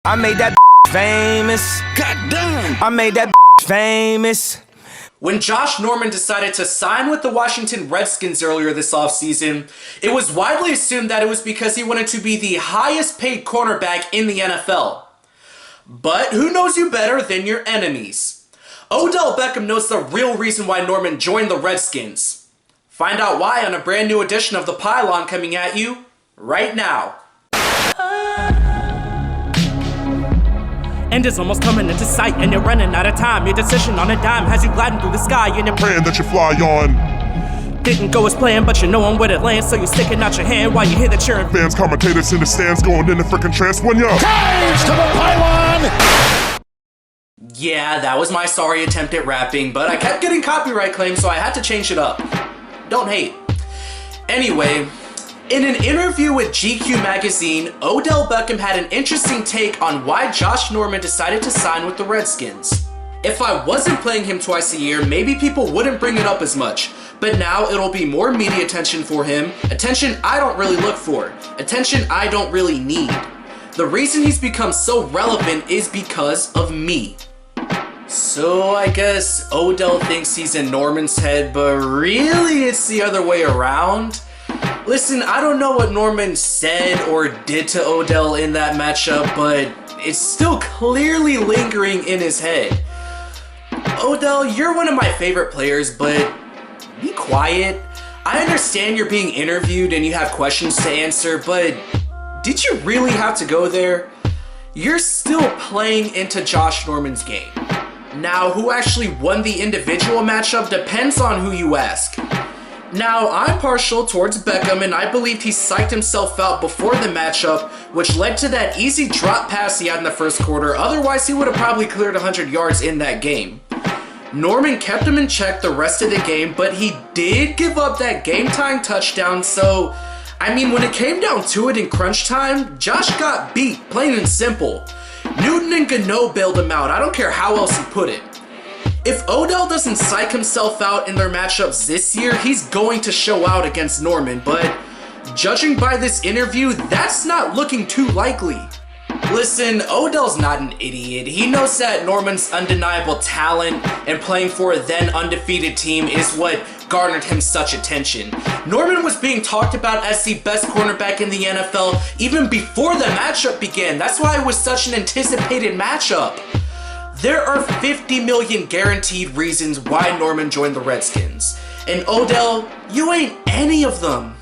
I made that famous. Goddamn. I made that famous. When Josh Norman decided to sign with the Washington Redskins earlier this offseason, it was widely assumed that it was because he wanted to be the highest paid cornerback in the NFL. But who knows you better than your enemies? Odell Beckham knows the real reason why Norman joined the Redskins. Find out why on a brand new edition of The Pylon coming at you right now. End is almost coming into sight and you're running out of time. Your decision on a dime has you gliding through the sky and you're praying that you fly on. Didn't go as planned, but you know where it lands, so you're sticking out your hand while you hear the cheering. Fans, commentators in the stands going in the freaking trance when you're Cage to the pylon! Yeah, that was my sorry attempt at rapping, but I kept getting copyright claims, so I had to change it up. Don't hate. Anyway, in an interview with GQ magazine, Odell Beckham had an interesting take on why Josh Norman decided to sign with the Redskins. If I wasn't playing him twice a year, maybe people wouldn't bring it up as much, but now it'll be more media attention for him, attention I don't really look for, attention I don't really need. The reason he's become so relevant is because of me. So I guess Odell thinks he's in Norman's head, but really it's the other way around. Listen, I don't know what Norman said or did to Odell in that matchup, but it's still clearly lingering in his head. Odell, you're one of my favorite players, but be quiet. I understand you're being interviewed and you have questions to answer, but did you really have to go there? You're still playing into Josh Norman's game. Now, who actually won the individual matchup depends on who you ask. Now, I'm partial towards Beckham, and I believe he psyched himself out before the matchup, which led to that easy drop pass he had in the first quarter. Otherwise, he would have probably cleared 100 yards in that game. Norman kept him in check the rest of the game, but he did give up that game-time touchdown, so, I mean, when it came down to it in crunch time, Josh got beat, plain and simple. Newton and Gano bailed him out. I don't care how else you put it. If Odell doesn't psych himself out in their matchups this year, he's going to show out against Norman, but judging by this interview, that's not looking too likely. Listen, Odell's not an idiot. He knows that Norman's undeniable talent and playing for a then undefeated team is what garnered him such attention. Norman was being talked about as the best cornerback in the NFL even before the matchup began. That's why it was such an anticipated matchup. There are 50 million guaranteed reasons why Norman joined the Redskins. And Odell, you ain't any of them.